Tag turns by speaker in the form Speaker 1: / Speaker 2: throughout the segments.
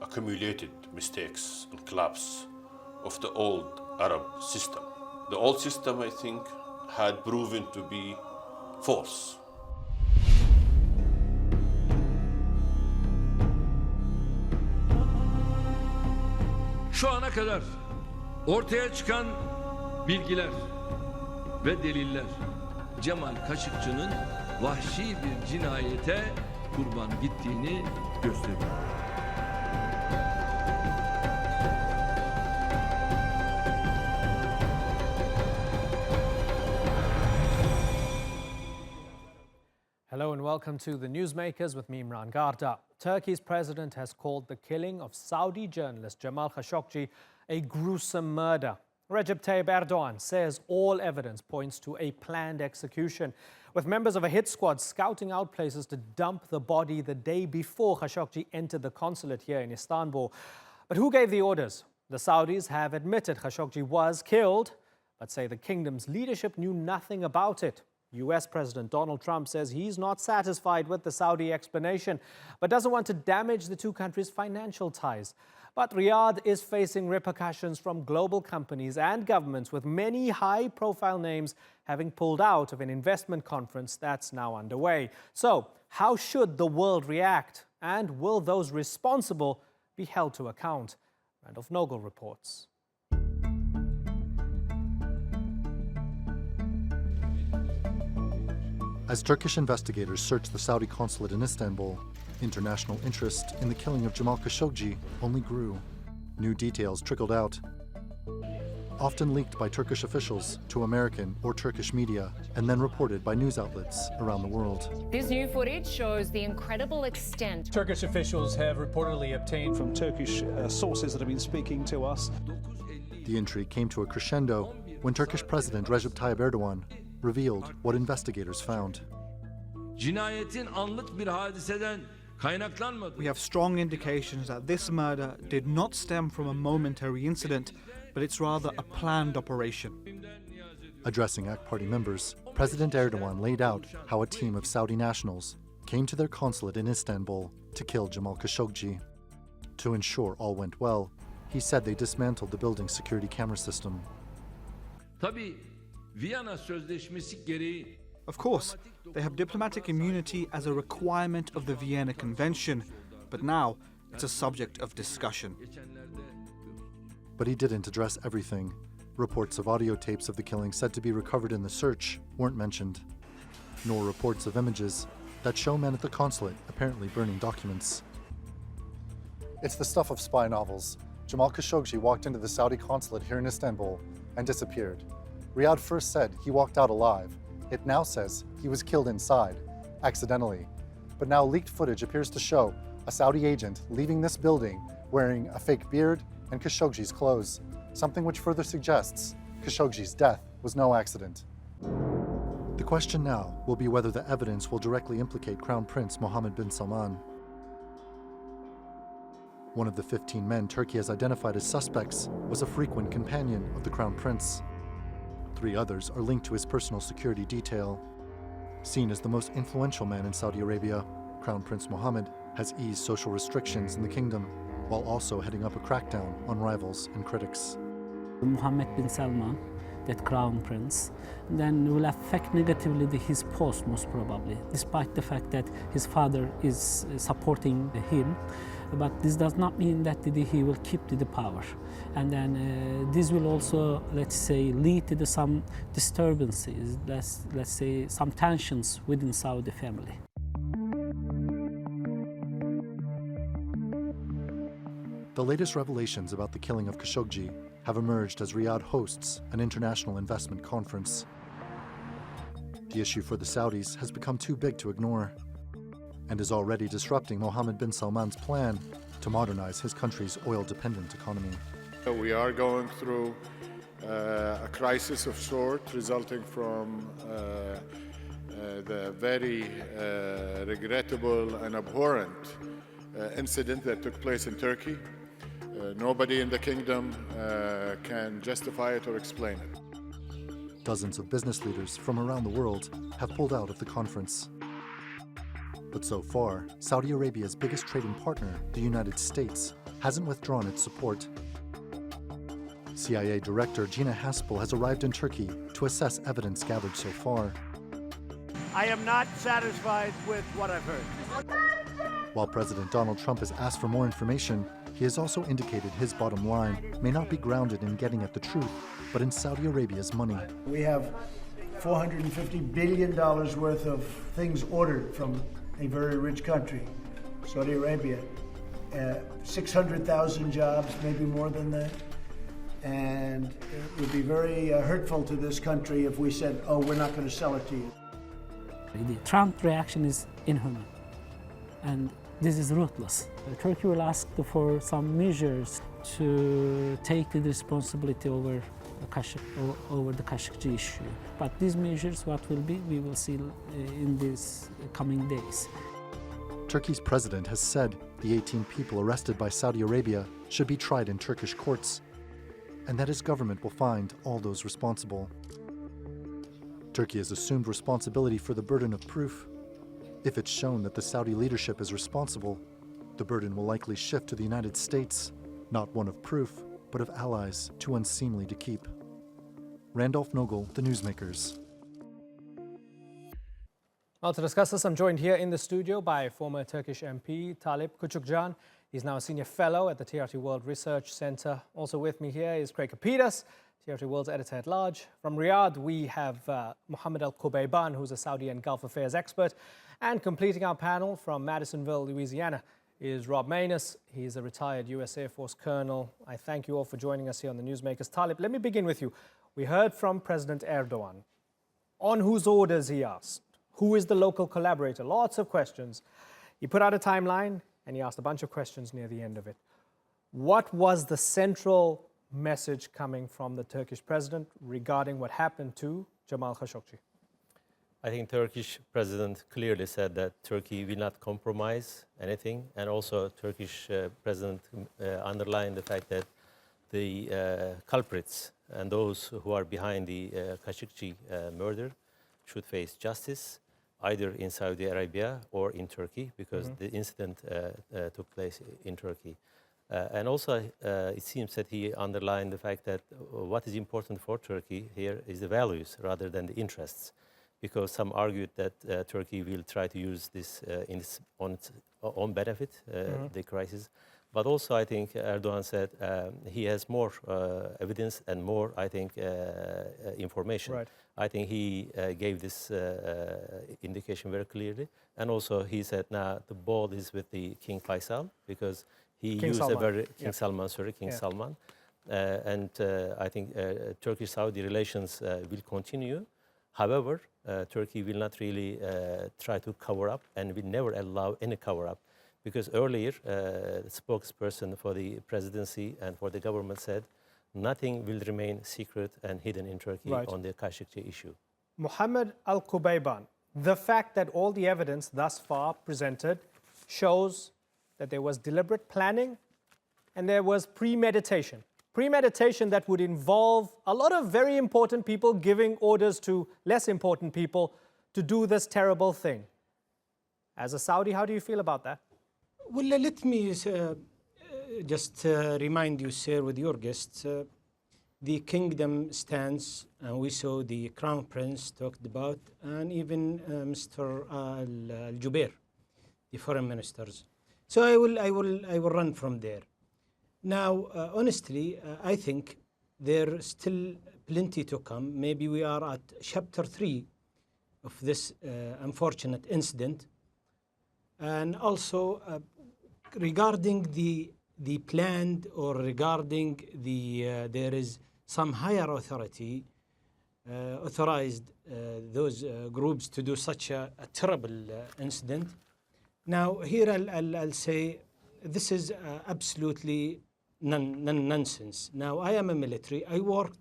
Speaker 1: accumulated mistakes and collapse of the old Arab system. The old system, I think, had proven to be false.
Speaker 2: Şu ana kadar ortaya çıkan bilgiler ve deliller Cemal Kaşıkçı'nın vahşi bir cinayete kurban gittiğini gösteriyor.
Speaker 3: Hello and welcome to the Newsmakers with me, Imran Garda. Turkey's president has called the killing of Saudi journalist Jamal Khashoggi a gruesome murder. Recep Tayyip Erdogan says all evidence points to a planned execution, with members of a hit squad scouting out places to dump the body the day before Khashoggi entered the consulate here in Istanbul. But who gave the orders? The Saudis have admitted Khashoggi was killed, but say the kingdom's leadership knew nothing about it. US President Donald Trump says he's not satisfied with the Saudi explanation, but doesn't want to damage the two countries' financial ties. But Riyadh is facing repercussions from global companies and governments, with many high-profile names having pulled out of an investment conference that's now underway. So, how should the world react? And will those responsible be held to account? Randolph Nogel reports.
Speaker 4: As Turkish investigators search the Saudi consulate in Istanbul, international interest in the killing of Jamal Khashoggi only grew. New details trickled out, often leaked by Turkish officials to American or Turkish media, and then reported by news outlets around the world.
Speaker 5: This new footage shows the incredible extent.
Speaker 6: Turkish officials have reportedly obtained from Turkish sources that have been speaking to us.
Speaker 4: The intrigue came to a crescendo when Turkish President Recep Tayyip Erdogan revealed what investigators found.
Speaker 2: Cinayetin anlık bir hadiseden kaynaklanmadı.
Speaker 7: We have strong indications that this murder did not stem from a momentary incident, but it's rather a planned operation.
Speaker 4: Addressing AK Party members, President Erdogan laid out how a team of Saudi nationals came to their consulate in Istanbul to kill Jamal Khashoggi. To ensure all went well, he said they dismantled the building's security camera system.
Speaker 2: Tabii Viyana Sözleşmesi gereği.
Speaker 7: Of course, they have diplomatic immunity as a requirement of the Vienna Convention, but now it's a subject of discussion.
Speaker 4: But he didn't address everything. Reports of audio tapes of the killing said to be recovered in the search weren't mentioned, nor reports of images that show men at the consulate apparently burning documents. It's the stuff of spy novels. Jamal Khashoggi walked into the Saudi consulate here in Istanbul and disappeared. Riyadh first said he walked out alive. It now says he was killed inside, accidentally. But now leaked footage appears to show a Saudi agent leaving this building wearing a fake beard and Khashoggi's clothes, something which further suggests Khashoggi's death was no accident. The question now will be whether the evidence will directly implicate Crown Prince Mohammed bin Salman. One of the 15 men Turkey has identified as suspects was a frequent companion of the Crown Prince. 3 others are linked to his personal security detail. Seen as the most influential man in Saudi Arabia, Crown Prince Mohammed has eased social restrictions in the kingdom, while also heading up a crackdown on rivals and critics.
Speaker 8: Mohammed bin Salman, that crown prince, then will affect negatively his post most probably, despite the fact that his father is supporting him. But this does not mean that he will keep the power. And then this will also, let's say, lead to some disturbances, let's say some tensions within Saudi family.
Speaker 4: The latest revelations about the killing of Khashoggi have emerged as Riyadh hosts an international investment conference. The issue for the Saudis has become too big to ignore and is already disrupting Mohammed bin Salman's plan to modernize his country's oil-dependent economy.
Speaker 9: We are going through a crisis of sorts resulting from the very regrettable and abhorrent incident that took place in Turkey. Nobody in the kingdom can justify it or explain it.
Speaker 4: Dozens of business leaders from around the world have pulled out of the conference. But so far, Saudi Arabia's biggest trading partner, the United States, hasn't withdrawn its support. CIA Director Gina Haspel has arrived in Turkey to assess evidence gathered so far.
Speaker 10: I am not satisfied with what I've heard.
Speaker 4: While President Donald Trump has asked for more information, he has also indicated his bottom line may not be grounded in getting at the truth, but in Saudi Arabia's money.
Speaker 10: We have $450 billion worth of things ordered from a very rich country, Saudi Arabia. 600,000 jobs, maybe more than that. And it would be very hurtful to this country if we said, oh, we're not going to sell it to you.
Speaker 8: The Trump reaction is inhuman, and this is ruthless. Turkey will ask for some measures to take the responsibility over the Khashoggi issue. But these measures, what will be, we will see in these coming days.
Speaker 4: Turkey's president has said the 18 people arrested by Saudi Arabia should be tried in Turkish courts, and that his government will find all those responsible. Turkey has assumed responsibility for the burden of proof. If it's shown that the Saudi leadership is responsible, the burden will likely shift to the United States, not one of proof, but of allies too unseemly to keep. Randolph Nogel, The Newsmakers.
Speaker 3: Well, to discuss this, I'm joined here in the studio by former Turkish MP Talip Küçükcan. He's now a senior fellow at the TRT World Research Center. Also with me here is Craig Kapidas, TRT World's editor-at-large. From Riyadh, we have Mohammed Al-Kubayban, who's a Saudi and Gulf Affairs expert. And completing our panel from Madisonville, Louisiana, is Rob Manus. He's a retired U.S. Air Force colonel. I thank you all for joining us here on the Newsmakers. Talib, let me begin with you. We heard from President Erdogan. On whose orders, he asked. Who is the local collaborator? Lots of questions. He put out a timeline and he asked a bunch of questions near the end of it. What was the central message coming from the Turkish president regarding what happened to Jamal Khashoggi?
Speaker 11: I think Turkish president clearly said that Turkey will not compromise anything, and also Turkish president underlined the fact that the culprits and those who are behind the Khashoggi murder should face justice, either in Saudi Arabia or in Turkey, because the incident took place in Turkey. And also, it seems that he underlined the fact that what is important for Turkey here is the values rather than the interests, because some argued that Turkey will try to use this on its own benefit, the crisis. But also, I think Erdogan said he has more evidence and more, I think, information. Right. I think he gave this indication very clearly. And also, he said now the ball is with the King Faisal, because he used a very King Salman. And I think Turkish-Saudi relations will continue. However, Turkey will not really try to cover up and will never allow any cover-up. Because earlier, the spokesperson for the presidency and for the government said nothing will remain secret and hidden in Turkey on the Khashoggi issue.
Speaker 3: Mohammed Al-Kubayban, the fact that all the evidence thus far presented shows that there was deliberate planning and there was premeditation. Premeditation that would involve a lot of very important people giving orders to less important people to do this terrible thing. As a Saudi, how do you feel about that?
Speaker 12: Well, let me just remind you, sir, with your guests, the kingdom stands, and we saw the crown prince talked about, and even Mr. Al-Jubair, the foreign ministers. So I will run from there. Now, honestly, I think there's still plenty to come. Maybe we are at chapter 3 of this unfortunate incident. And also, regarding the planned, or regarding there is some higher authority authorized those groups to do such a terrible incident. Now, here I'll say this is absolutely nonsense. Now, I am a military. I worked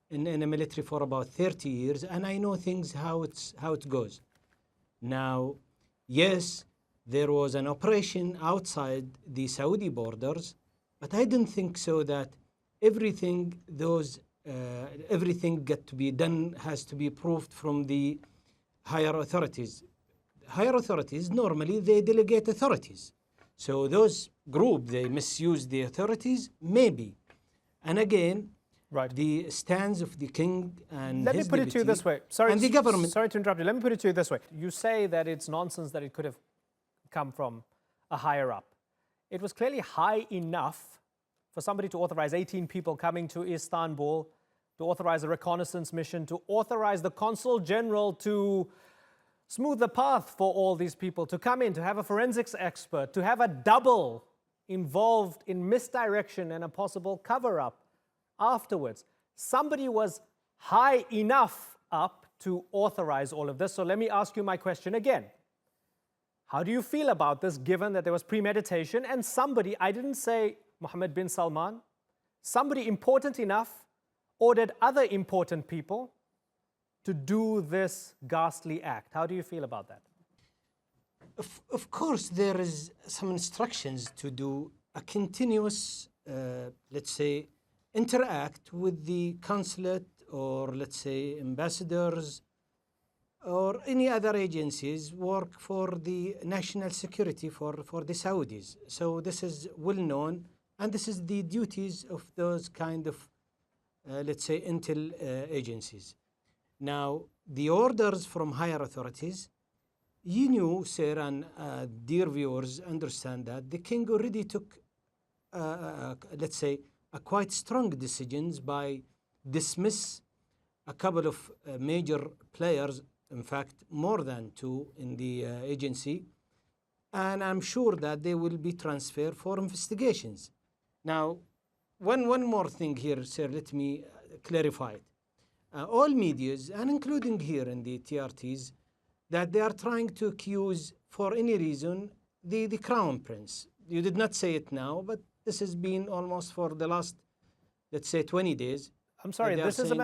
Speaker 12: in a military for about 30 years, and I know things how it goes. Now, yes, there was an operation outside the Saudi borders, but I didn't think so that everything got to be done has to be proved from the higher authorities. higher authorities, normally they delegate authorities. So those group, they misuse the authorities, maybe. And again, the stance of the king and
Speaker 3: Let me put it to you this way. Sorry,
Speaker 12: and the government.
Speaker 3: Sorry to interrupt you. Let me put it to you this way. You say that it's nonsense that it could have come from a higher up. It was clearly high enough for somebody to authorize 18 people coming to Istanbul, to authorize a reconnaissance mission, to authorize the consul general to smooth the path for all these people, to come in, to have a forensics expert, to have a double involved in misdirection and a possible cover-up afterwards. Somebody was high enough up to authorize all of this. So let me ask you my question again. How do you feel about this, given that there was premeditation and somebody, I didn't say Mohammed bin Salman, somebody important enough ordered other important people to do this ghastly act? How do you feel about that?
Speaker 12: Of course, there is some instructions to do a continuous, let's say, interact with the consulate or, let's say, ambassadors or any other agencies work for the national security for the Saudis. So this is well known, and this is the duties of those kind of, let's say, intel agencies. Now, the orders from higher authorities, you knew, sir, and dear viewers understand that the king already took, let's say, a quite strong decisions by dismiss a couple of major players, in fact, more than two in the agency, and I'm sure that they will be transferred for investigations. Now, one more thing here, sir, let me clarify it. All medias, and including here in the TRTs, that they are trying to accuse, for any reason, the crown prince. You did not say it now, but this has been almost for the last, let's say, 20 days.
Speaker 3: I'm sorry, this is a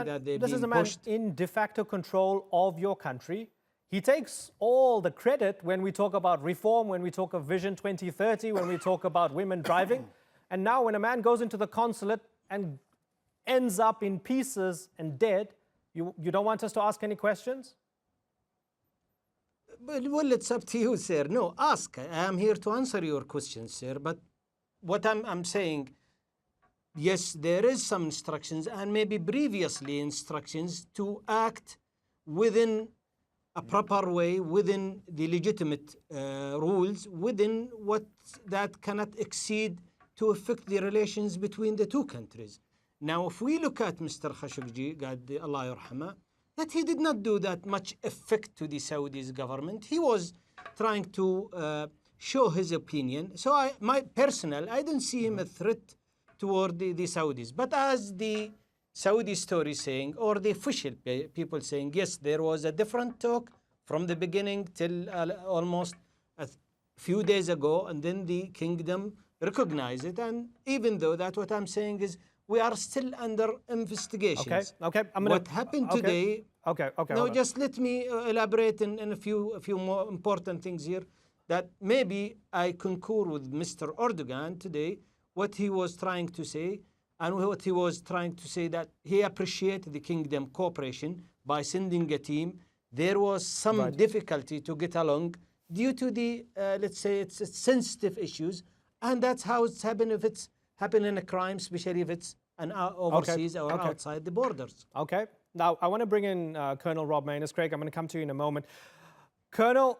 Speaker 3: man in de facto control of your country. He takes all the credit when we talk about reform, when we talk of Vision 2030, when we talk about women driving. And now when a man goes into the consulate and ends up in pieces and dead, you don't want us to ask any questions?
Speaker 12: Well, it's up to you, sir. No, ask. I am here to answer your questions, sir. But what I'm saying, yes, there is some instructions and maybe previously instructions to act within a proper way, within the legitimate rules, within what that cannot exceed to affect the relations between the two countries. Now, if we look at Mr. Khashoggi, God Allah yarhamah, that he did not do that much effect to the Saudis government. He was trying to show his opinion. So I don't see him a threat toward the Saudis. But as the Saudi story saying, or the official people saying, yes, there was a different talk from the beginning till almost a few days ago, and then the kingdom recognized it. And even though that, what I'm saying is, we are still under investigations.
Speaker 3: Okay.
Speaker 12: What happened today?
Speaker 3: Okay.
Speaker 12: No, just let me elaborate in a few more important things here. That maybe I concur with Mr. Erdogan today, what he was trying to say, and what he was trying to say that he appreciated the kingdom cooperation by sending a team. There was some difficulty to get along due to the, let's say, it's sensitive issues, and that's how it's happened if it's happened in a crime, especially if it's overseas or outside the borders.
Speaker 3: Okay. Now, I want to bring in Colonel Rob Mayness. Craig, I'm going to come to you in a moment. Colonel,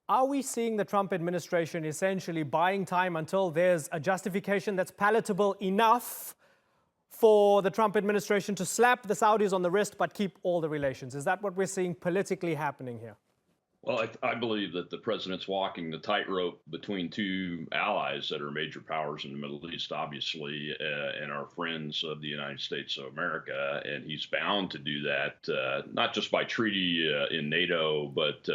Speaker 3: are we seeing the Trump administration essentially buying time until there's a justification that's palatable enough for the Trump administration to slap the Saudis on the wrist but keep all the relations? Is that what we're seeing politically happening here?
Speaker 13: Well, I believe that the president's walking the tightrope between two allies that are major powers in the Middle East, obviously, and are friends of the United States of America. And he's bound to do that, not just by treaty in NATO, but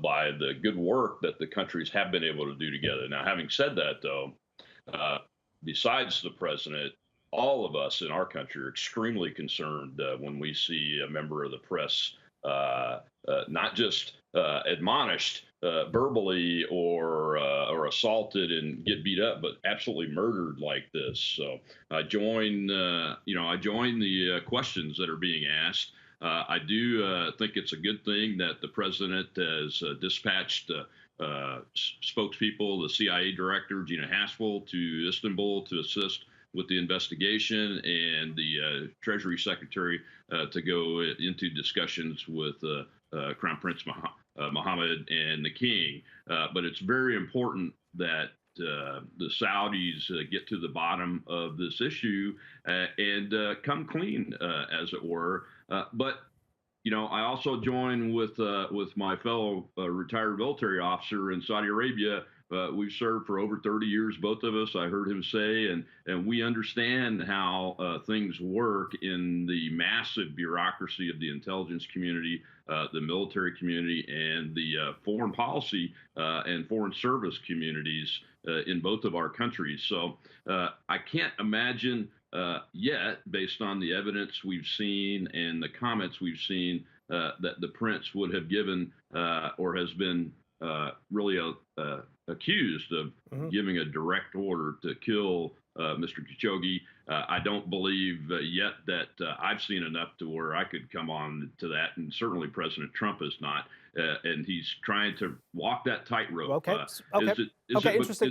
Speaker 13: by the good work that the countries have been able to do together. Now, having said that, though, besides the president, all of us in our country are extremely concerned when we see a member of the press not just admonished verbally or assaulted and get beat up, but absolutely murdered like this. So I join the questions that are being asked. I do think it's a good thing that the president has dispatched spokespeople, the CIA director, Gina Haspel, to Istanbul to assist with the investigation, and the Treasury Secretary to go into discussions with Crown Prince Mohammed and the King. But it's very important that the Saudis get to the bottom of this issue and come clean, as it were. But you know, I also join with my fellow retired military officer in Saudi Arabia. We've served for over 30 years, both of us. I heard him say, and we understand how things work in the massive bureaucracy of the intelligence community, the military community, and the foreign policy and foreign service communities in both of our countries. So I can't imagine yet, based on the evidence we've seen and the comments we've seen, that the prince would have given or has been really accused of giving a direct order to kill Mr. Khashoggi. I don't believe yet that I've seen enough to where I could come on to that, and certainly President Trump is not. And he's trying to walk that tightrope.
Speaker 3: Okay.
Speaker 13: Is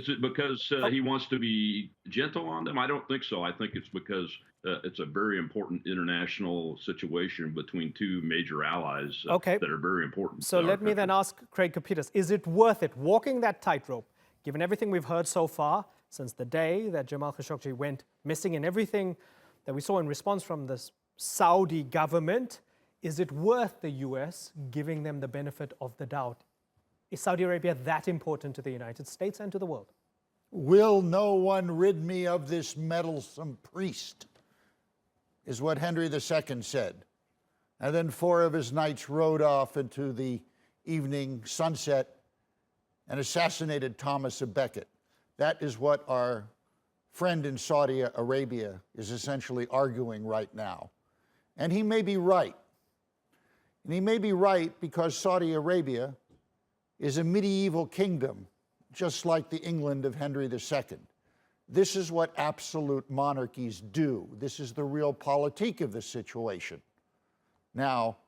Speaker 13: it because he wants to be gentle on them? I don't think so. I think it's because it's a very important international situation between two major allies that are very important.
Speaker 3: So let me then ask Craig Kapitas, is it worth it walking that tightrope, given everything we've heard so far since the day that Jamal Khashoggi went missing and everything that we saw in response from the Saudi government? Is it worth the US giving them the benefit of the doubt? Is Saudi Arabia that important to the United States and to the world?
Speaker 14: Will no one rid me of this meddlesome priest, is what Henry II said. And then 4 of his knights rode off into the evening sunset and assassinated Thomas of Becket. That is what our friend in Saudi Arabia is essentially arguing right now. And he may be right. And he may be right because Saudi Arabia is a medieval kingdom, just like the England of Henry II. This is what absolute monarchies do. This is the real politique of the situation. Now,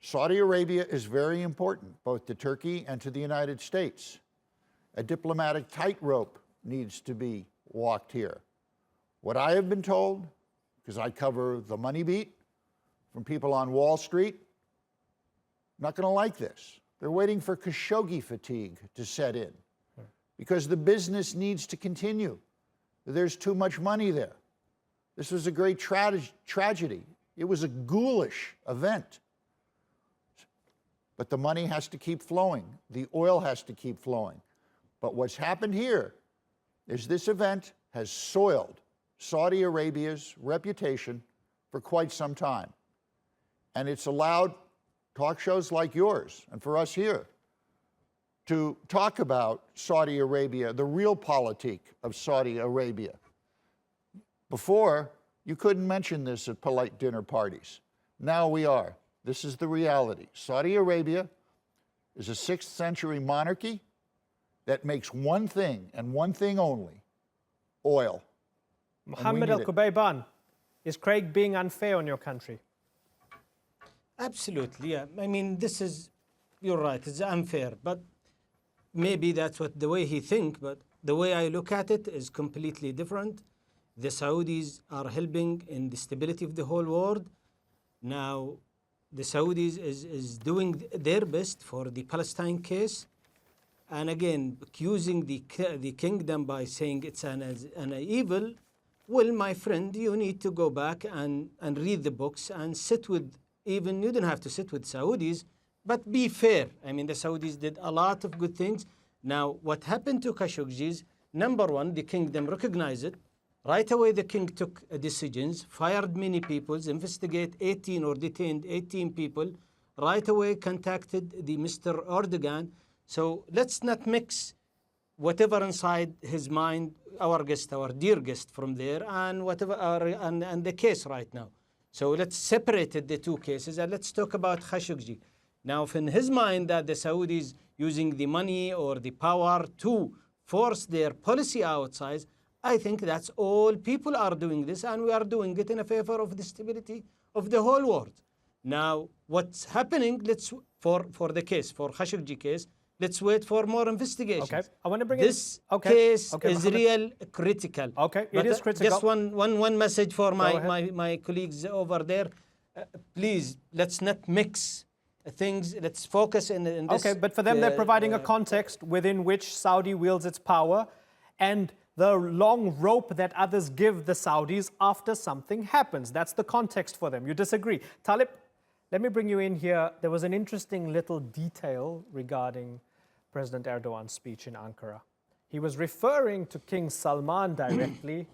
Speaker 14: Saudi Arabia is very important, both to Turkey and to the United States. A diplomatic tightrope needs to be walked here. What I have been told, because I cover the money beat from people on Wall Street, not going to like this. They're waiting for Khashoggi fatigue to set in because the business needs to continue. There's too much money there. This was a great tragedy. It was a ghoulish event. But the money has to keep flowing. The oil has to keep flowing. But what's happened here is this event has soiled Saudi Arabia's reputation for quite some time. And it's allowed talk shows like yours and for us here to talk about Saudi Arabia, the real politique of Saudi Arabia. Before, you couldn't mention this at polite dinner parties. Now we are. This is the reality. Saudi Arabia is a 6th century monarchy that makes one thing and one thing only, oil.
Speaker 3: Mohammed Al-Kubayban, is Craig being unfair on your country?
Speaker 12: Absolutely, yeah. I mean, this is, you're right, it's unfair, but maybe that's what the way he thinks, but the way I look at it is completely different. The Saudis are helping in the stability of the whole world. Now, the Saudis is doing their best for the Palestine case. And again, accusing the kingdom by saying it's an evil. Well, my friend, you need to go back and read the books and sit with, even you don't have to sit with Saudis, but be fair. I mean, the Saudis did a lot of good things. Now, what happened to Khashoggis, number one, the kingdom recognized it. Right away, the king took decisions, fired many people, investigated 18 or detained 18 people, right away contacted the Mr. Erdogan. So let's not mix whatever inside his mind, our guest, our dear guest from there, and whatever, and the case right now. So let's separate the two cases and let's talk about Khashoggi. Now, if in his mind that the Saudis using the money or the power to force their policy outside, I think that's all people are doing this, and we are doing it in a favor of the stability of the whole world. Now, what's happening, for the case, for Khashoggi case, let's wait for more investigations.
Speaker 3: Okay, I want to bring
Speaker 12: this case is real critical.
Speaker 3: Okay,
Speaker 12: But,
Speaker 3: it is critical.
Speaker 12: Just one message for my colleagues over there. Please, let's not mix things. Let's focus in this.
Speaker 3: Okay, but for them, they're providing a context within which Saudi wields its power and the long rope that others give the Saudis after something happens. That's the context for them. You disagree. Talib, let me bring you in here. There was an interesting little detail regarding President Erdogan's speech in Ankara. He was referring to King Salman directly,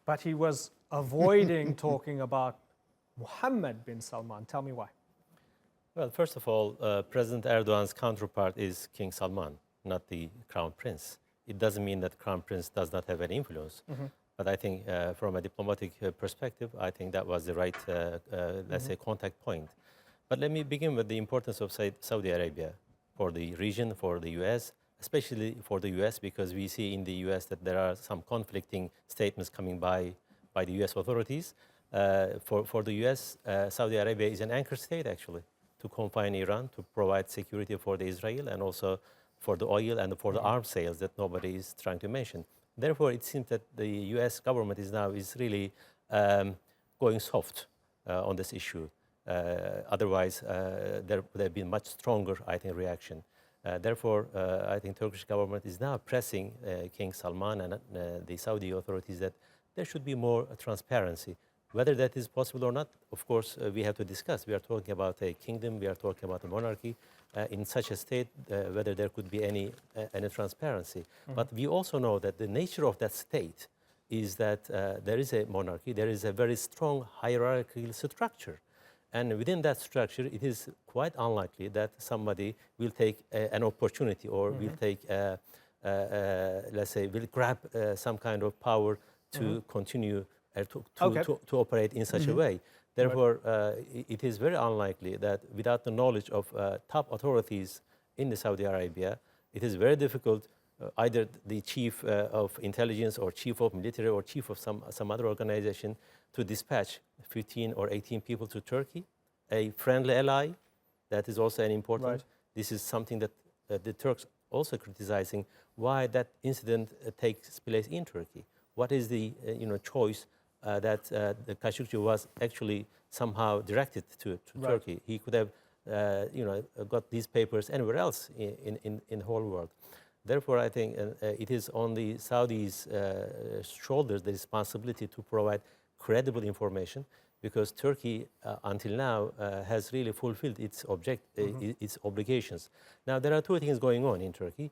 Speaker 3: but he was avoiding talking about Mohammed bin Salman. Tell me why.
Speaker 11: Well, first of all, President Erdogan's counterpart is King Salman, not the Crown Prince. It doesn't mean that Crown Prince does not have any influence. But I think from a diplomatic perspective, I think that was the right, let's say, contact point. But let me begin with the importance of Saudi Arabia for the region, for the US, especially for the US, because we see in the US that there are some conflicting statements coming by the US authorities. For the US, Saudi Arabia is an anchor state, actually, to confine Iran, to provide security for the Israel, and also for the oil and for the arms sales that nobody is trying to mention. Therefore, it seems that the US government is really going soft on this issue. Otherwise, there would have been much stronger, I think, reaction. Therefore, I think Turkish government is now pressing King Salman and the Saudi authorities that there should be more transparency. Whether that is possible or not, of course, we have to discuss. We are talking about a kingdom, we are talking about a monarchy. In such a state, whether there could be any transparency. But we also know that the nature of that state is that there is a monarchy, there is a very strong hierarchical structure. And within that structure, it is quite unlikely that somebody will take an opportunity or will take, let's say, will grab some kind of power to continue to operate in such a way. Therefore, it is very unlikely that without the knowledge of top authorities in Saudi Arabia, it is very difficult either the chief of intelligence or chief of military or chief of some other organization to dispatch 15 or 18 people to Turkey, a friendly ally. That is also an important. Right. This is something that the Turks also criticizing why that incident takes place in Turkey. What is the choice that the Khashoggi was actually somehow directed to Turkey? He could have got these papers anywhere else in the whole world. Therefore, I think it is on the Saudis' shoulders the responsibility to provide credible information, because Turkey until now has really fulfilled its obligations. Now, there are two things going on in Turkey.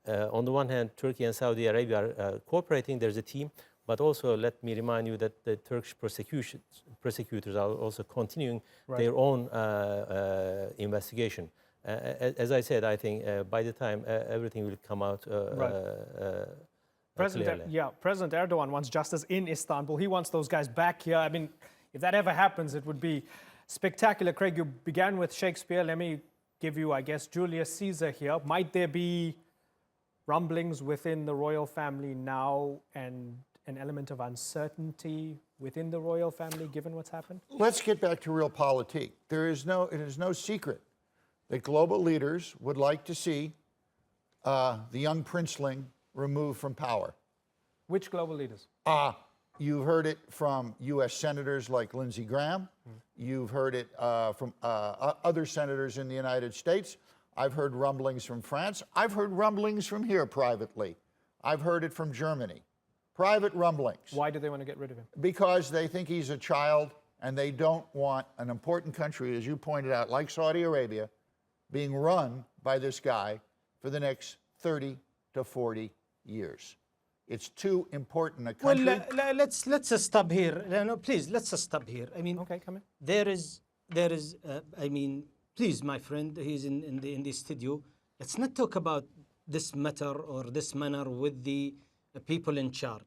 Speaker 11: On the one hand, Turkey and Saudi Arabia are cooperating. There's a team. But also, let me remind you that the Turkish prosecutors are also continuing their own investigation. As I said, I think by the time everything will come out
Speaker 3: President Erdogan wants justice in Istanbul. He wants those guys back here. I mean, if that ever happens, it would be spectacular. Craig, you began with Shakespeare. Let me give you, I guess, Julius Caesar here. Might there be rumblings within the royal family now and an element of uncertainty within the royal family, given what's happened?
Speaker 14: Let's get back to realpolitik. It is no secret that global leaders would like to see the young princeling removed from power.
Speaker 3: Which global leaders?
Speaker 14: You've heard it from U.S. senators like Lindsey Graham. You've heard it from other senators in the United States. I've heard rumblings from France. I've heard rumblings from here privately. I've heard it from Germany. Private rumblings.
Speaker 3: Why do they want to get rid of him?
Speaker 14: Because they think he's a child and they don't want an important country, as you pointed out, like Saudi Arabia, being run by this guy for the next 30 to 40 years. It's too important a country.
Speaker 12: Well, let's stop here. No, please, let's stop here. I mean,
Speaker 3: okay, come in.
Speaker 12: There is. I mean, please, my friend, he's in the studio. Let's not talk about this matter or this manner with the people in charge.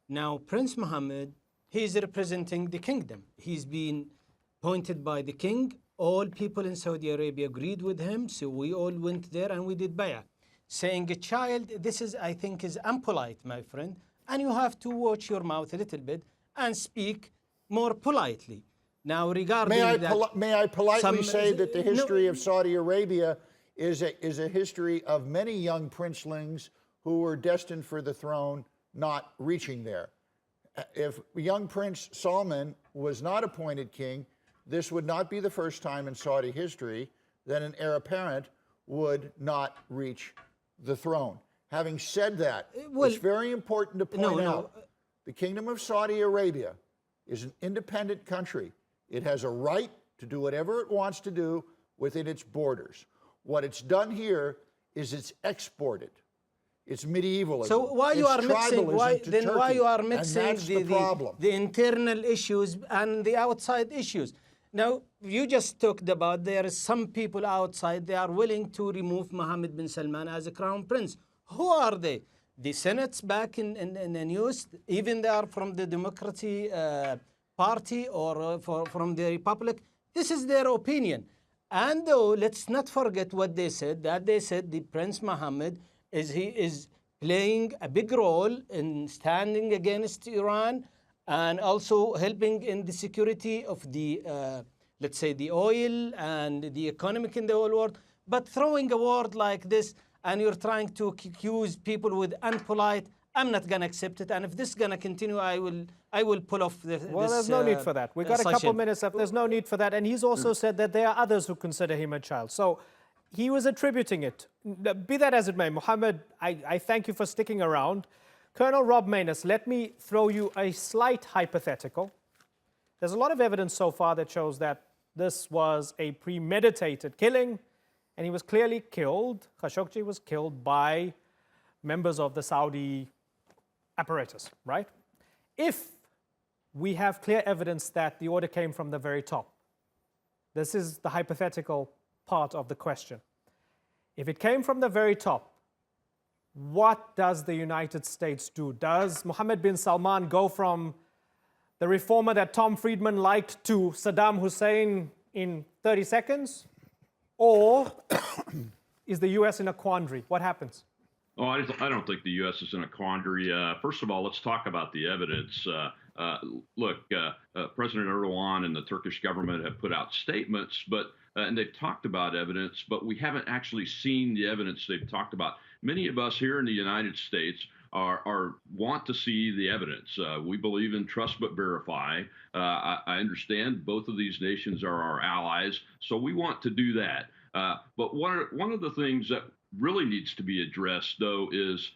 Speaker 12: Now, Prince Mohammed, he is representing the kingdom. He's been appointed by the king. All people in Saudi Arabia agreed with him, so we all went there and we did bay'ah. Saying a child, this is, I think, is impolite, my friend, and you have to watch your mouth a little bit and speak more politely. Now, regarding
Speaker 14: may I politely say that the history of Saudi Arabia is a history of many young princelings who were destined for the throne not reaching there. If young Prince Salman was not appointed king, this would not be the first time in Saudi history that an heir apparent would not reach the throne. Having said that, it's very important to point out the Kingdom of Saudi Arabia is an independent country. It has a right to do whatever it wants to do within its borders. What it's done here is it's exported. It's medievalism.
Speaker 12: So why you are mixing? Why you are mixing the internal issues and the outside issues? Now, you just talked about there is some people outside, they are willing to remove Mohammed bin Salman as a crown prince. Who are they? The Senate's back in the news, even they are from the Democratic Party or from the Republic. This is their opinion. And though, let's not forget what they said, that they said the Prince Mohammed is playing a big role in standing against Iran and also helping in the security of the, let's say, the oil and the economic in the whole world. But throwing a word like this and you're trying to accuse people with unpolite, I'm not going to accept it. And if this is going to continue, I will pull off this.
Speaker 3: Well, there's no need for that. We've got a couple minutes left. There's no need for that. And he's also said that there are others who consider him a child. So he was attributing it. Be that as it may, Mohammed, I thank you for sticking around. Colonel Rob Manus, let me throw you a slight hypothetical. There's a lot of evidence so far that shows that this was a premeditated killing, and he was clearly killed. Khashoggi was killed by members of the Saudi apparatus, right? If we have clear evidence that the order came from the very top, this is the hypothetical part of the question. If it came from the very top, what does the United States do? Does Mohammed bin Salman go from the reformer that Tom Friedman liked to Saddam Hussein in 30 seconds? Or is the U.S. in a quandary? What happens?
Speaker 13: Oh, I don't think the U.S. is in a quandary. First of all, let's talk about the evidence. Look, President Erdogan and the Turkish government have put out statements, and they've talked about evidence, but we haven't actually seen the evidence they've talked about. Many of us here in the United States want to see the evidence. We believe in trust but verify. I understand both of these nations are our allies, so we want to do that. But one of the things that really needs to be addressed, though, is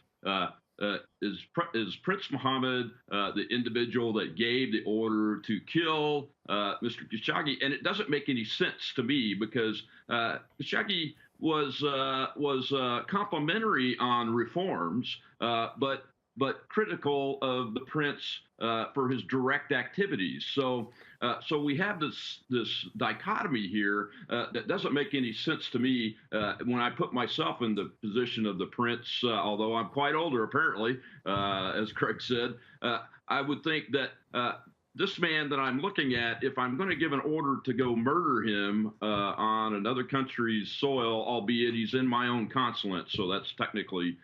Speaker 13: Prince Mohammed the individual that gave the order to kill Mr. Khashoggi? And it doesn't make any sense to me because Khashoggi was complimentary on reforms, but critical of the prince for his direct activities. So we have this dichotomy here that doesn't make any sense to me when I put myself in the position of the prince. Although I'm quite older, apparently, as Craig said, I would think that this man that I'm looking at, if I'm going to give an order to go murder him on another country's soil, albeit he's in my own consulate, so that's technically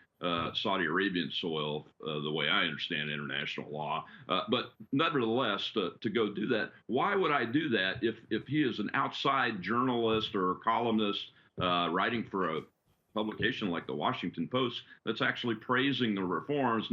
Speaker 13: Saudi Arabian soil, the way I understand international law. But nevertheless, to go do that, why would I do that if he is an outside journalist or columnist writing for a publication like the Washington Post that's actually praising the reforms,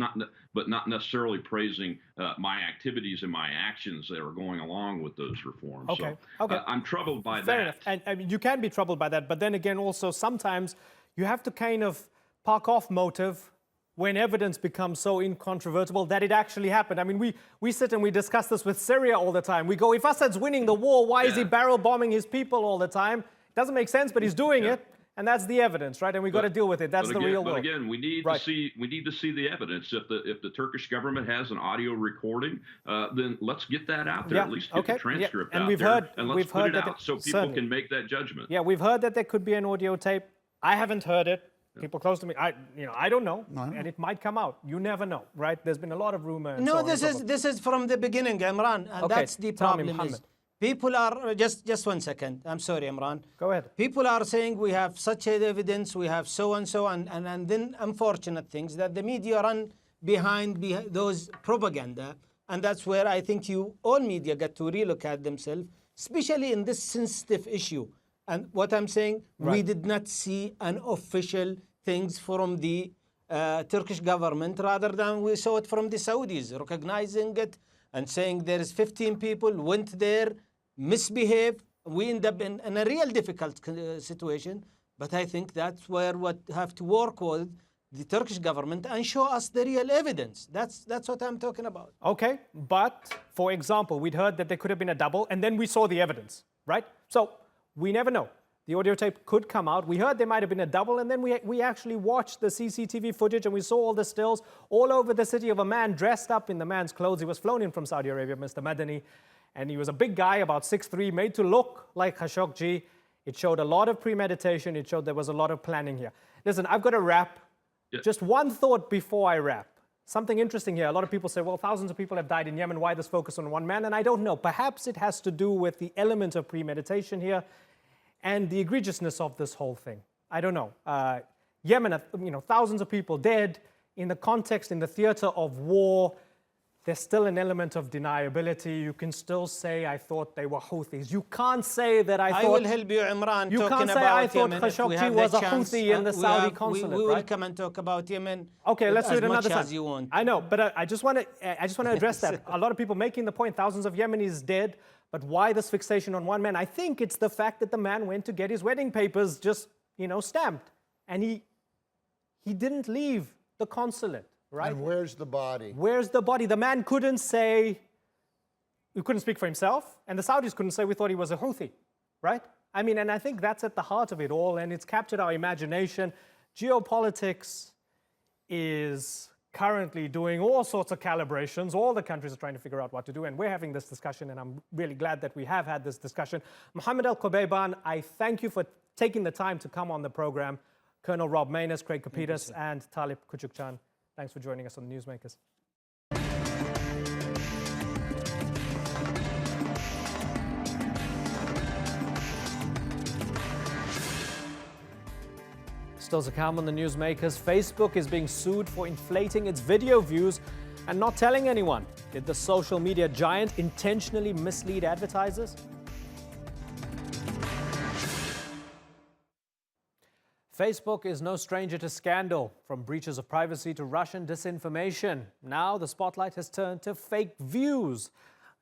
Speaker 13: but not necessarily praising my activities and my actions that are going along with those reforms.
Speaker 3: Okay.
Speaker 13: So,
Speaker 3: okay.
Speaker 13: I'm troubled by
Speaker 3: Fair
Speaker 13: that.
Speaker 3: enough. And I mean, you can be troubled by that, but then again, also sometimes you have to kind of park off motive when evidence becomes so incontrovertible that it actually happened. I mean, we sit and we discuss this with Syria all the time. We go, if Assad's winning the war, why is he barrel bombing his people all the time? It doesn't make sense, but he's doing it. And that's the evidence, right? And we've got to deal with it. That's the real world.
Speaker 13: But again, we need to see the evidence. If the Turkish government has an audio recording, then let's get that out there. At least get the transcript out there. And let's put it out so people can make that judgment.
Speaker 3: Yeah, we've heard that there could be an audio tape. I haven't heard it. People close to me, I don't know, and it might come out. You never know, right? There's been a lot of rumor. And
Speaker 12: no, this is from the beginning, Imran, and that's the problem. People are just 1 second. I'm sorry, Imran.
Speaker 3: Go ahead.
Speaker 12: People are saying we have such evidence, we have so and so, and then unfortunate things that the media run behind those propaganda, And that's where I think all media get to relook at themselves, especially in this sensitive issue. And what I'm saying, we did not see an official things from the Turkish government, rather than we saw it from the Saudis, recognizing it and saying there is 15 people went there, misbehaved. We end up in a real difficult situation. But I think that's where we have to work with the Turkish government and show us the real evidence. That's what I'm talking about.
Speaker 3: Okay, but for example, we'd heard that there could have been a double, and then we saw the evidence, right? So we never know. The audio tape could come out. We heard there might have been a double, and then we actually watched the CCTV footage, and we saw all the stills all over the city of a man dressed up in the man's clothes. He was flown in from Saudi Arabia, Mr. Madani, and he was a big guy, about 6'3", made to look like Khashoggi. It showed a lot of premeditation. It showed there was a lot of planning here. Listen, I've got to wrap. Yeah. Just one thought before I wrap. Something interesting here. A lot of people say, well, thousands of people have died in Yemen. Why this focus on one man? And I don't know. Perhaps it has to do with the element of premeditation here and the egregiousness of this whole thing. I don't know. Yemen, thousands of people dead in the context, in the theater of war. There's still an element of deniability. You can still say, I thought they were Houthis. You can't say that I thought...
Speaker 12: I will help you, Imran,
Speaker 3: you can't say I thought Khashoggi was a Houthi in the Saudi consulate,
Speaker 12: we will come and talk about Yemen.
Speaker 3: Okay, let's do it another time.
Speaker 12: As you want.
Speaker 3: I know, but I just want to address that. A lot of people making the point, thousands of Yemenis dead, but why this fixation on one man? I think it's the fact that the man went to get his wedding papers just, stamped. And he didn't leave the consulate. Right?
Speaker 14: And where's the body?
Speaker 3: Where's the body? The man couldn't say, he couldn't speak for himself, and the Saudis couldn't say we thought he was a Houthi, right? I mean, and I think that's at the heart of it all, and it's captured our imagination. Geopolitics is currently doing all sorts of calibrations. All the countries are trying to figure out what to do, and we're having this discussion, and I'm really glad that we have had this discussion. Mohammed Al-Qubayban, I thank you for taking the time to come on the program. Colonel Rob Mayness, Craig Kapitas, and Talib Kuchukchan. Thanks for joining us on the Newsmakers. Still to come on the Newsmakers, Facebook is being sued for inflating its video views and not telling anyone. Did the social media giant intentionally mislead advertisers? Facebook is no stranger to scandal, from breaches of privacy to Russian disinformation. Now the spotlight has turned to fake views.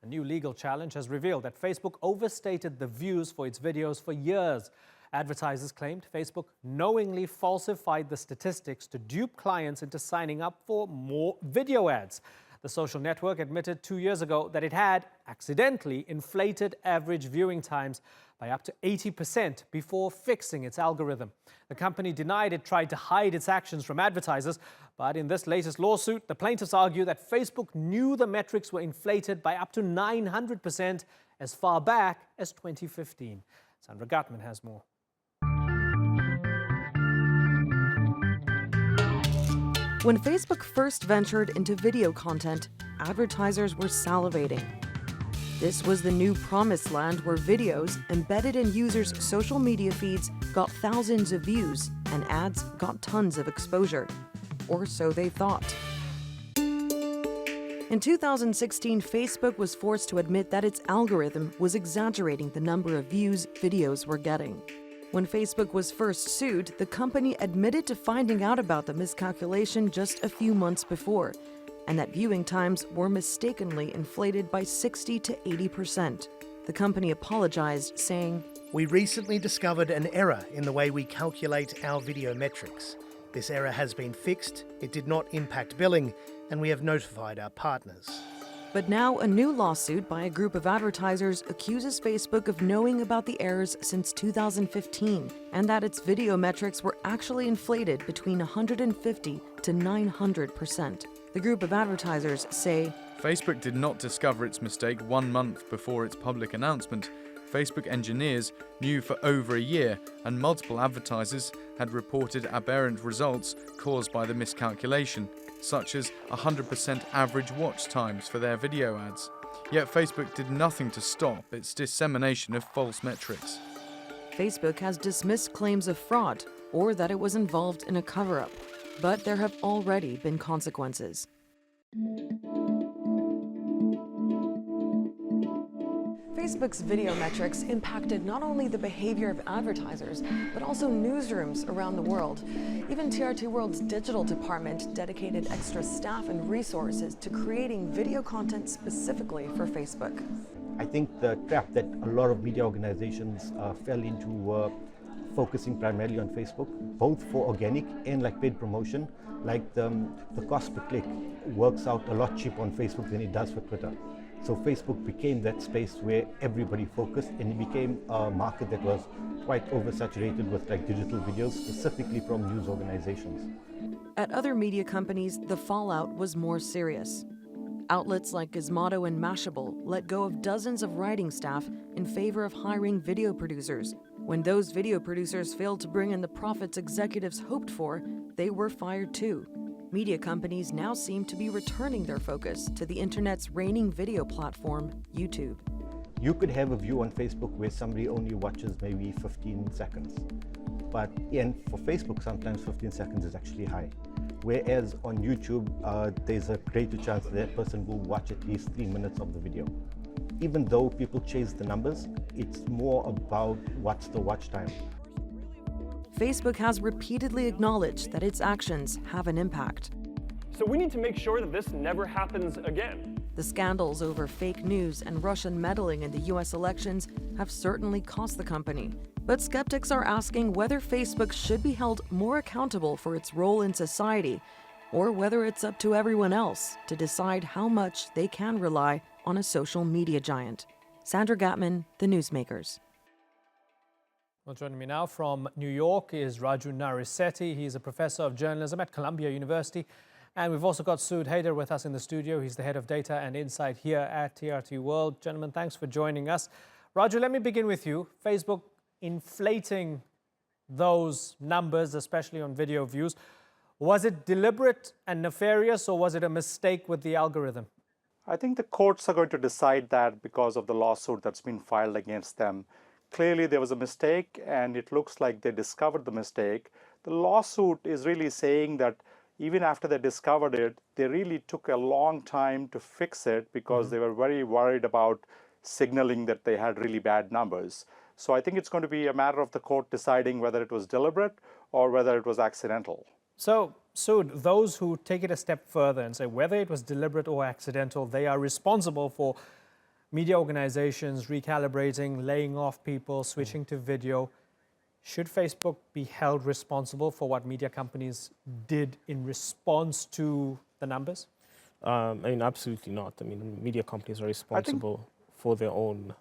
Speaker 3: A new legal challenge has revealed that Facebook overstated the views for its videos for years. Advertisers claimed Facebook knowingly falsified the statistics to dupe clients into signing up for more video ads. The social network admitted 2 years ago that it had accidentally inflated average viewing times by up to 80% before fixing its algorithm. The company denied it tried to hide its actions from advertisers, but in this latest lawsuit, the plaintiffs argue that Facebook knew the metrics were inflated by up to 900% as far back as 2015. Sandra Gutman has more.
Speaker 15: When Facebook first ventured into video content, advertisers were salivating. This was the new promised land where videos embedded in users' social media feeds got thousands of views and ads got tons of exposure. Or so they thought. In 2016, Facebook was forced to admit that its algorithm was exaggerating the number of views videos were getting. When Facebook was first sued, the company admitted to finding out about the miscalculation just a few months before, and that viewing times were mistakenly inflated by 60 to 80%. The company apologized, saying,
Speaker 16: "We recently discovered an error in the way we calculate our video metrics. This error has been fixed, it did not impact billing, and we have notified our partners."
Speaker 15: But now a new lawsuit by a group of advertisers accuses Facebook of knowing about the errors since 2015 and that its video metrics were actually inflated between 150 to 900%. The group of advertisers say,
Speaker 17: Facebook did not discover its mistake 1 month before its public announcement. Facebook engineers knew for over a year, and multiple advertisers had reported aberrant results caused by the miscalculation, such as 100% average watch times for their video ads. Yet Facebook did nothing to stop its dissemination of false metrics.
Speaker 15: Facebook has dismissed claims of fraud or that it was involved in a cover-up, but there have already been consequences. Facebook's video metrics impacted not only the behavior of advertisers, but also newsrooms around the world. Even TRT World's digital department dedicated extra staff and resources to creating video content specifically for Facebook.
Speaker 18: I think the trap that a lot of media organizations fell into were focusing primarily on Facebook, both for organic and like paid promotion. Like the cost per click works out a lot cheaper on Facebook than it does for Twitter. So Facebook became that space where everybody focused, and it became a market that was quite oversaturated with like digital videos, specifically from news organizations.
Speaker 15: At other media companies, the fallout was more serious. Outlets like Gizmodo and Mashable let go of dozens of writing staff in favor of hiring video producers. When those video producers failed to bring in the profits executives hoped for, they were fired too. Media companies now seem to be returning their focus to the internet's reigning video platform, YouTube.
Speaker 18: You could have a view on Facebook where somebody only watches maybe 15 seconds. But and for Facebook, sometimes 15 seconds is actually high. Whereas on YouTube, there's a greater chance that person will watch at least 3 minutes of the video. Even though people chase the numbers, it's more about what's the watch time.
Speaker 15: Facebook has repeatedly acknowledged that its actions have an impact.
Speaker 19: So we need to make sure that this never happens again.
Speaker 15: The scandals over fake news and Russian meddling in the US elections have certainly cost the company. But skeptics are asking whether Facebook should be held more accountable for its role in society, or whether it's up to everyone else to decide how much they can rely on a social media giant. Sandra Gatman, The Newsmakers.
Speaker 3: Well, joining me now from New York is Raju Sethi. He's a professor of journalism at Columbia University. And we've also got Sood Haider with us in the studio. He's the head of data and insight here at TRT World. Gentlemen, thanks for joining us. Raju, let me begin with you. Facebook inflating those numbers, especially on video views. Was it deliberate and nefarious, or was it a mistake with the algorithm?
Speaker 20: I think the courts are going to decide that because of the lawsuit that's been filed against them. Clearly, there was a mistake, and it looks like they discovered the mistake. The lawsuit is really saying that even after they discovered it, they really took a long time to fix it because they were very worried about signaling that they had really bad numbers. So I think it's going to be a matter of the court deciding whether it was deliberate or whether it was accidental.
Speaker 3: So, those who take it a step further and say whether it was deliberate or accidental, they are responsible for media organizations recalibrating, laying off people, switching to video. Should Facebook be held responsible for what media companies did in response to the numbers?
Speaker 21: I mean, absolutely not. I mean, media companies are responsible for their own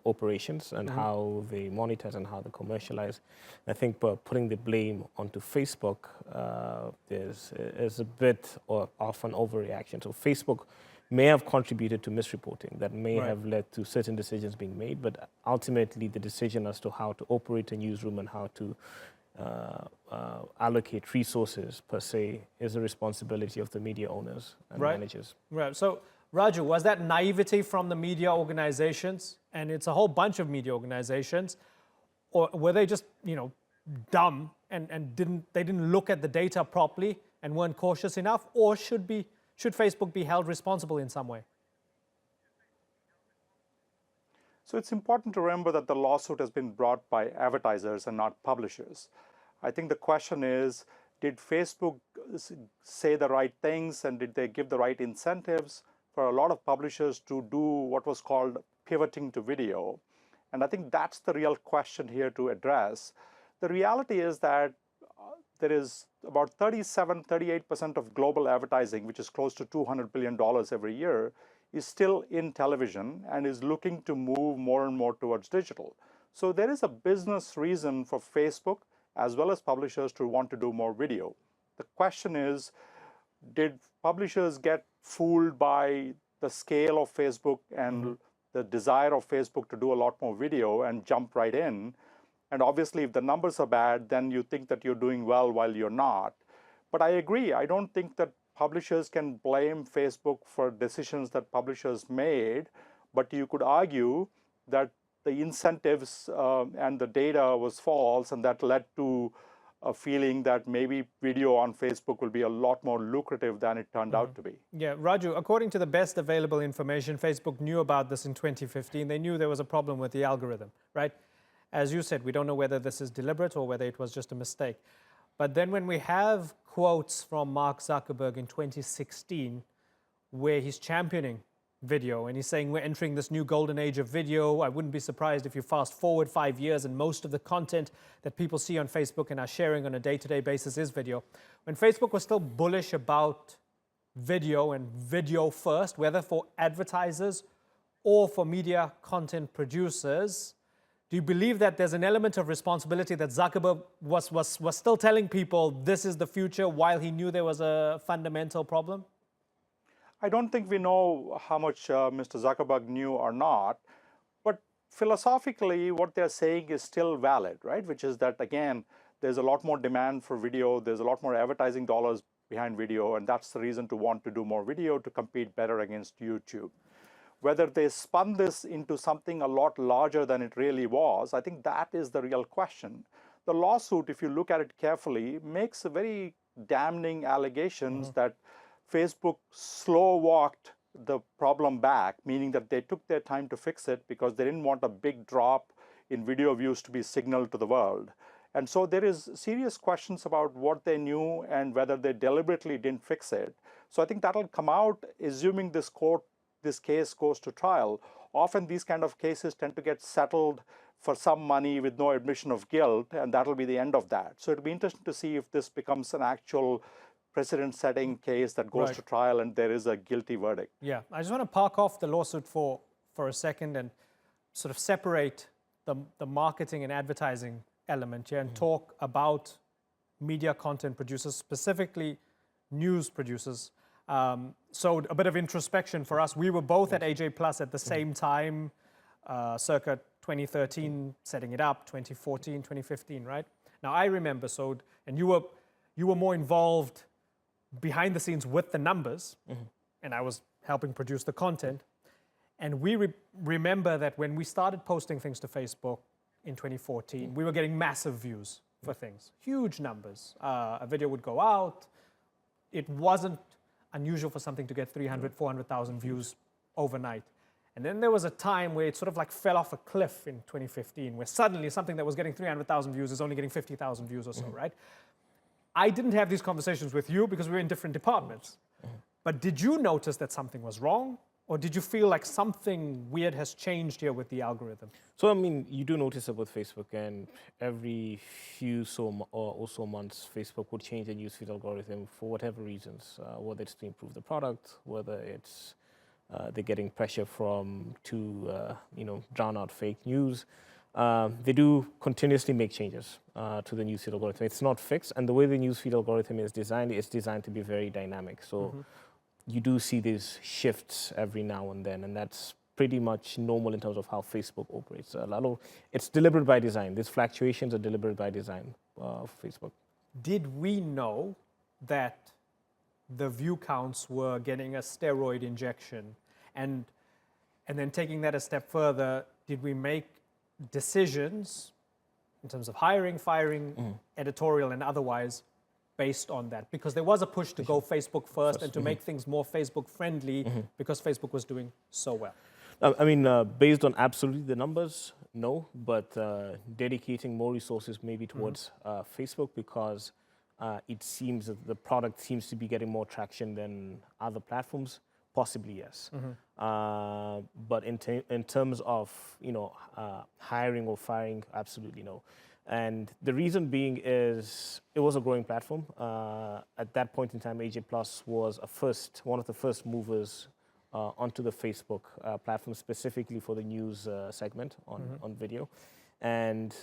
Speaker 21: operations and how they monetize and how they commercialize. I think putting the blame onto Facebook is a bit of an overreaction. So Facebook may have contributed to misreporting that may have led to certain decisions being made, but ultimately the decision as to how to operate a newsroom and how to allocate resources per se is the responsibility of the media owners and managers.
Speaker 3: Right. So, Raju, was that naivety from the media organizations, and it's a whole bunch of media organizations, or were they just, dumb and didn't look at the data properly and weren't cautious enough, or should Facebook be held responsible in some way?
Speaker 20: So it's important to remember that the lawsuit has been brought by advertisers and not publishers. I think the question is, did Facebook say the right things, and did they give the right incentives for a lot of publishers to do what was called pivoting to video? And I think that's the real question here to address. The reality is that there is about 38% of global advertising, which is close to $200 billion every year, is still in television and is looking to move more and more towards digital. So there is a business reason for Facebook as well as publishers to want to do more video. The question is, did publishers get fooled by the scale of Facebook and the desire of Facebook to do a lot more video and jump right in? And obviously, if the numbers are bad, then you think that you're doing well while you're not. But I agree. I don't think that publishers can blame Facebook for decisions that publishers made. But you could argue that the incentives and the data was false, and that led to a feeling that maybe video on Facebook will be a lot more lucrative than it turned out to be.
Speaker 3: Yeah, Raju, according to the best available information, Facebook knew about this in 2015. They knew there was a problem with the algorithm, right? As you said, we don't know whether this is deliberate or whether it was just a mistake. But then when we have quotes from Mark Zuckerberg in 2016, where he's championing video and he's saying we're entering this new golden age of video. I wouldn't be surprised if you fast forward 5 years and most of the content that people see on Facebook and are sharing on a day-to-day basis is video. When Facebook was still bullish about video and video first, whether for advertisers or for media content producers, do you believe that there's an element of responsibility that Zuckerberg was still telling people this is the future while he knew there was a fundamental problem?
Speaker 20: I don't think we know how much Mr. Zuckerberg knew or not, but philosophically what they're saying is still valid, right? Which is that, again, there's a lot more demand for video, there's a lot more advertising dollars behind video, and that's the reason to want to do more video to compete better against YouTube. Whether they spun this into something a lot larger than it really was, I think that is the real question. The lawsuit, if you look at it carefully, makes a very damning allegations that Facebook slow-walked the problem back, meaning that they took their time to fix it because they didn't want a big drop in video views to be signaled to the world. And so there is serious questions about what they knew and whether they deliberately didn't fix it. So I think that'll come out, assuming this case goes to trial. Often these kind of cases tend to get settled for some money with no admission of guilt, and that'll be the end of that. So it'll be interesting to see if this becomes an actual precedent-setting case that goes to trial and there is a guilty verdict.
Speaker 3: Yeah, I just want to park off the lawsuit for a second and sort of separate the marketing and advertising element here and talk about media content producers, specifically news producers. So a bit of introspection for us. We were both at AJ Plus at the same time, circa 2013, setting it up, 2014, 2015, right? Now I remember, and you were more involved behind the scenes with the numbers, and I was helping produce the content. And we remember that when we started posting things to Facebook in 2014, we were getting massive views for things, huge numbers. A video would go out. It wasn't unusual for something to get 300, 400,000 views overnight. And then there was a time where it sort of like fell off a cliff in 2015, where suddenly something that was getting 300,000 views is only getting 50,000 views or so, right? I didn't have these conversations with you because we were in different departments. But did you notice that something was wrong? Or did you feel like something weird has changed here with the algorithm?
Speaker 21: So, I mean, you do notice it with Facebook, and every few or so months, Facebook would change the newsfeed algorithm for whatever reasons, whether it's to improve the product, whether it's they're getting pressure to drown out fake news. They do continuously make changes to the newsfeed algorithm. It's not fixed, and the way the newsfeed algorithm is designed, it's designed to be very dynamic. So you do see these shifts every now and then, and that's pretty much normal in terms of how Facebook operates. It's deliberate by design. These fluctuations are deliberate by design of Facebook.
Speaker 3: Did we know that the view counts were getting a steroid injection? And then taking that a step further, did we make decisions in terms of hiring, firing, editorial and otherwise based on that? Because there was a push to go Facebook first and to make things more Facebook friendly because Facebook was doing so well.
Speaker 21: I mean, based on absolutely the numbers, no, but dedicating more resources maybe towards Facebook because it seems that the product seems to be getting more traction than other platforms. Possibly yes, but in terms of hiring or firing, absolutely no. And the reason being is it was a growing platform. At that point in time, AJ Plus was one of the first movers onto the Facebook platform, specifically for the news segment on video. And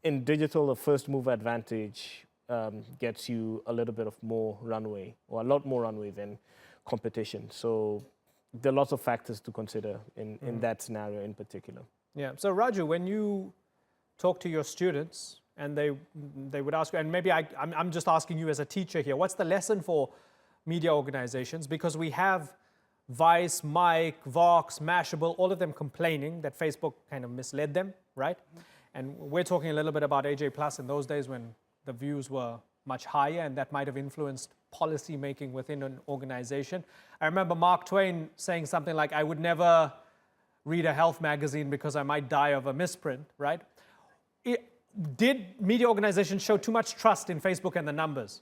Speaker 21: in digital, the first mover advantage gets you a little bit of more runway, or a lot more runway than competition. So there are lots of factors to consider in that scenario in particular.
Speaker 3: Yeah. So Raju, when you talk to your students and they would ask you, and maybe I'm just asking you as a teacher here, what's the lesson for media organizations? Because we have Vice, Mike, Vox, Mashable, all of them complaining that Facebook kind of misled them, right? And we're talking a little bit about AJ Plus in those days when the views were much higher, and that might have influenced policy making within an organization. I remember Mark Twain saying something like, I would never read a health magazine because I might die of a misprint, right? Did media organizations show too much trust in Facebook and the numbers?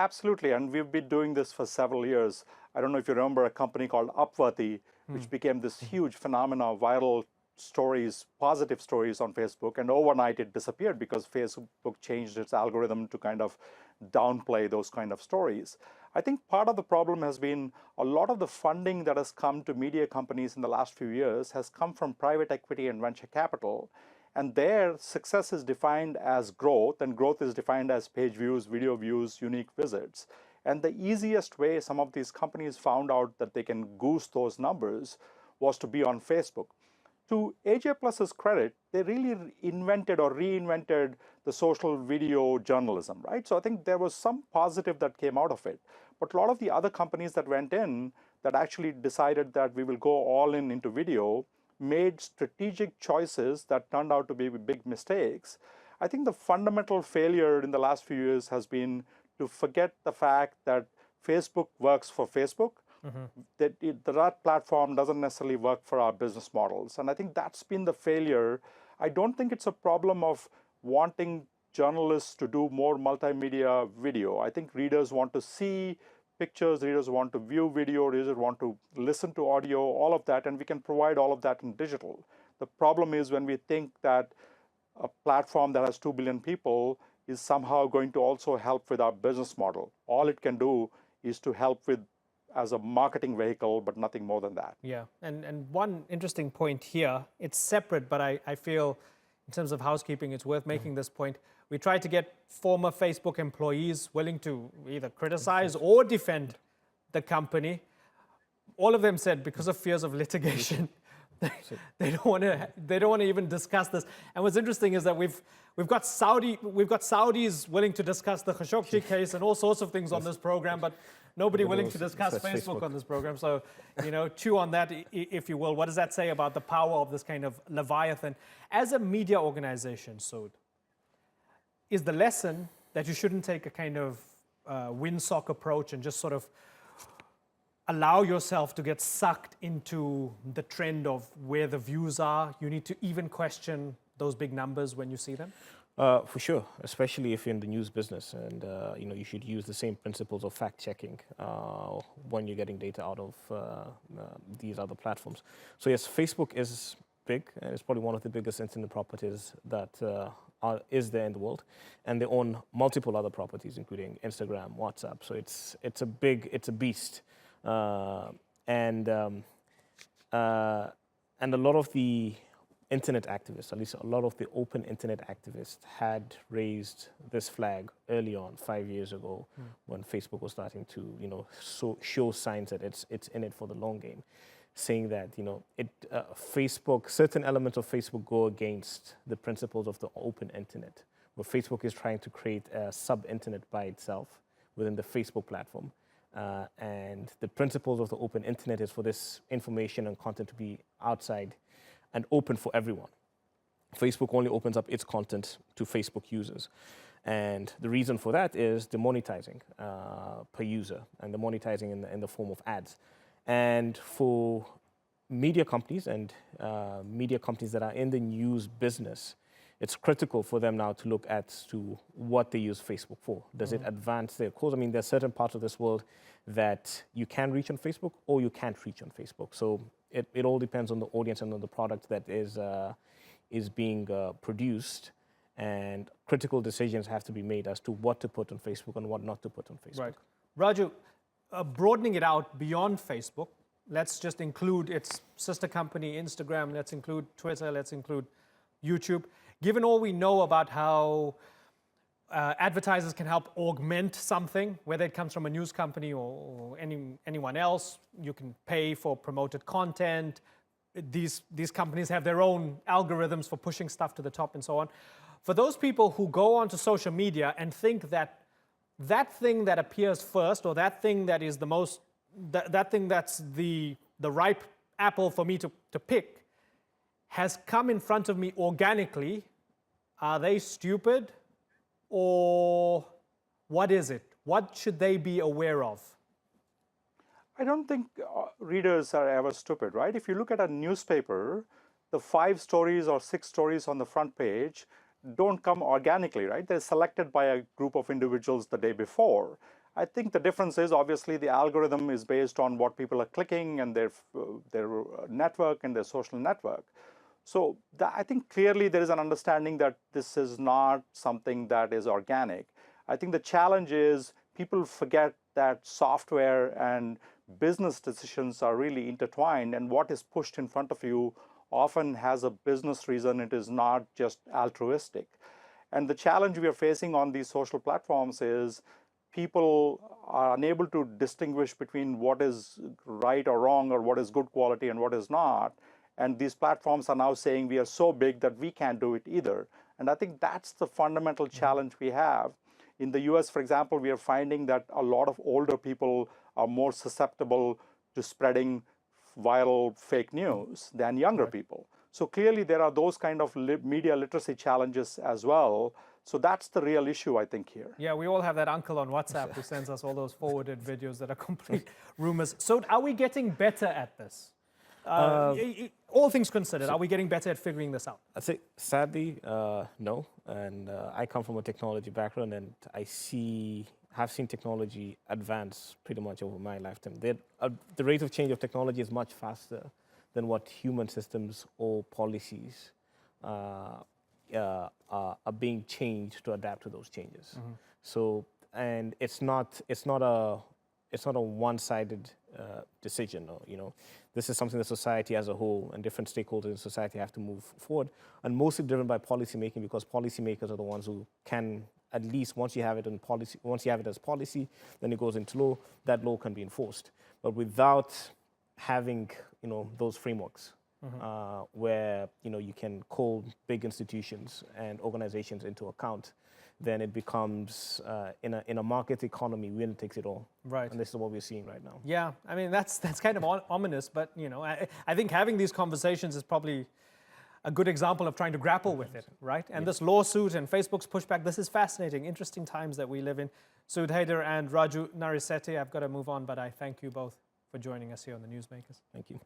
Speaker 20: Absolutely, and we've been doing this for several years. I don't know if you remember a company called Upworthy, which became this huge phenomenon of viral stories, positive stories on Facebook, and overnight it disappeared because Facebook changed its algorithm to kind of downplay those kind of stories. I think part of the problem has been a lot of the funding that has come to media companies in the last few years has come from private equity and venture capital. And their success is defined as growth, and growth is defined as page views, video views, unique visits. And the easiest way some of these companies found out that they can goose those numbers was to be on Facebook. To AJ Plus's credit, they really invented or reinvented the social video journalism, right? So I think there was some positive that came out of it. But a lot of the other companies that went in that actually decided that we will go all in into video made strategic choices that turned out to be big mistakes. I think the fundamental failure in the last few years has been to forget the fact that Facebook works for Facebook, that platform doesn't necessarily work for our business models. And I think that's been the failure. I don't think it's a problem of wanting journalists to do more multimedia video. I think readers want to see pictures, readers want to view video, readers want to listen to audio, all of that, and we can provide all of that in digital. The problem is when we think that a platform that has 2 billion people is somehow going to also help with our business model. All it can do is to help with as a marketing vehicle, but nothing more than that.
Speaker 3: Yeah, and one interesting point here, it's separate, but I feel in terms of housekeeping, it's worth making this point. We tried to get former Facebook employees willing to either criticize or defend the company. All of them said because of fears of litigation, they don't want to even discuss this. And what's interesting is that we've got Saudis willing to discuss the Khashoggi case and all sorts of things on this program, but nobody willing to discuss Facebook on this program. So, chew on that, if you will. What does that say about the power of this kind of Leviathan? As a media organization, Sood, is the lesson that you shouldn't take a kind of windsock approach and just sort of allow yourself to get sucked into the trend of where the views are? You need to even question those big numbers when you see them?
Speaker 21: For sure, especially if you're in the news business, and you should use the same principles of fact-checking when you're getting data out of these other platforms. So yes, Facebook is big, and it's probably one of the biggest internet properties that is there in the world, and they own multiple other properties, including Instagram, WhatsApp. So it's a beast, and a lot of the internet activists, at least a lot of the open internet activists, had raised this flag early on, 5 years ago, when Facebook was starting to, show signs that it's in it for the long game, saying that Facebook, certain elements of Facebook go against the principles of the open internet, where Facebook is trying to create a sub-internet by itself within the Facebook platform. And the principles of the open internet is for this information and content to be outside and open for everyone. Facebook only opens up its content to Facebook users. And the reason for that is the monetizing per user, and the monetizing in the form of ads. And for media companies and media companies that are in the news business, it's critical for them now to look at to what they use Facebook for. Does it advance their cause? I mean, there's certain parts of this world that you can reach on Facebook or you can't reach on Facebook. So it all depends on the audience and on the product that is being produced, and critical decisions have to be made as to what to put on Facebook and what not to put on Facebook.
Speaker 3: Right. Raju, broadening it out beyond Facebook, let's just include its sister company, Instagram, let's include Twitter, let's include YouTube. Given all we know about how advertisers can help augment something, whether it comes from a news company or anyone else, you can pay for promoted content. These companies have their own algorithms for pushing stuff to the top and so on. For those people who go onto social media and think that that thing that appears first, or that thing that is the most, that thing that's the ripe apple for me to pick, has come in front of me organically, are they stupid? or what is it? What should they be aware of?
Speaker 20: I don't think readers are ever stupid, right? If you look at a newspaper, the 5 stories or 6 stories on the front page don't come organically, right? They're selected by a group of individuals the day before. I think the difference is obviously the algorithm is based on what people are clicking and their network and their social network. So I think clearly there is an understanding that this is not something that is organic. I think the challenge is people forget that software and business decisions are really intertwined, and what is pushed in front of you often has a business reason. It is not just altruistic. And the challenge we are facing on these social platforms is people are unable to distinguish between what is right or wrong, or what is good quality and what is not. And these platforms are now saying we are so big that we can't do it either. And I think that's the fundamental challenge we have. In the US, for example, we are finding that a lot of older people are more susceptible to spreading viral fake news than younger people. So clearly there are those kind of media literacy challenges as well. So that's the real issue, I think, here.
Speaker 3: Yeah, we all have that uncle on WhatsApp who sends us all those forwarded videos that are complete rumors. So are we getting better at this? All things considered, are we getting better at figuring this out?
Speaker 21: I'd say, sadly, no. And I come from a technology background, and have seen technology advance pretty much over my lifetime. The rate of change of technology is much faster than what human systems or policies are being changed to adapt to those changes.
Speaker 3: Mm-hmm.
Speaker 21: So, and it's not a one-sided decision. This is something that society as a whole and different stakeholders in society have to move forward, and mostly driven by policymaking, because policymakers are the ones who can, at least once you have it in policy, once you have it as policy, then it goes into law. That law can be enforced. But without having those frameworks, where you can call big institutions and organizations into account, then it becomes in a market economy, winner takes it all.
Speaker 3: Right.
Speaker 21: And this is what we're seeing right now.
Speaker 3: Yeah, I mean that's kind of ominous, but I think having these conversations is probably a good example of trying to grapple with it, right? And this lawsuit and Facebook's pushback, this is fascinating, interesting times that we live in. Sood Haider and Raju Narisethi, I've got to move on, but I thank you both for joining us here on the Newsmakers.
Speaker 21: Thank you.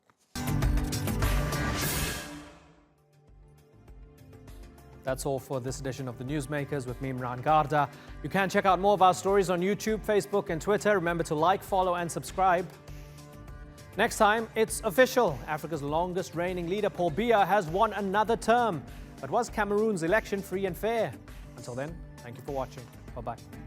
Speaker 3: That's all for this edition of the Newsmakers with me, Imran Garda. You can check out more of our stories on YouTube, Facebook and Twitter. Remember to like, follow and subscribe. Next time, it's official. Africa's longest reigning leader, Paul Biya, has won another term. But was Cameroon's election free and fair? Until then, thank you for watching. Bye-bye.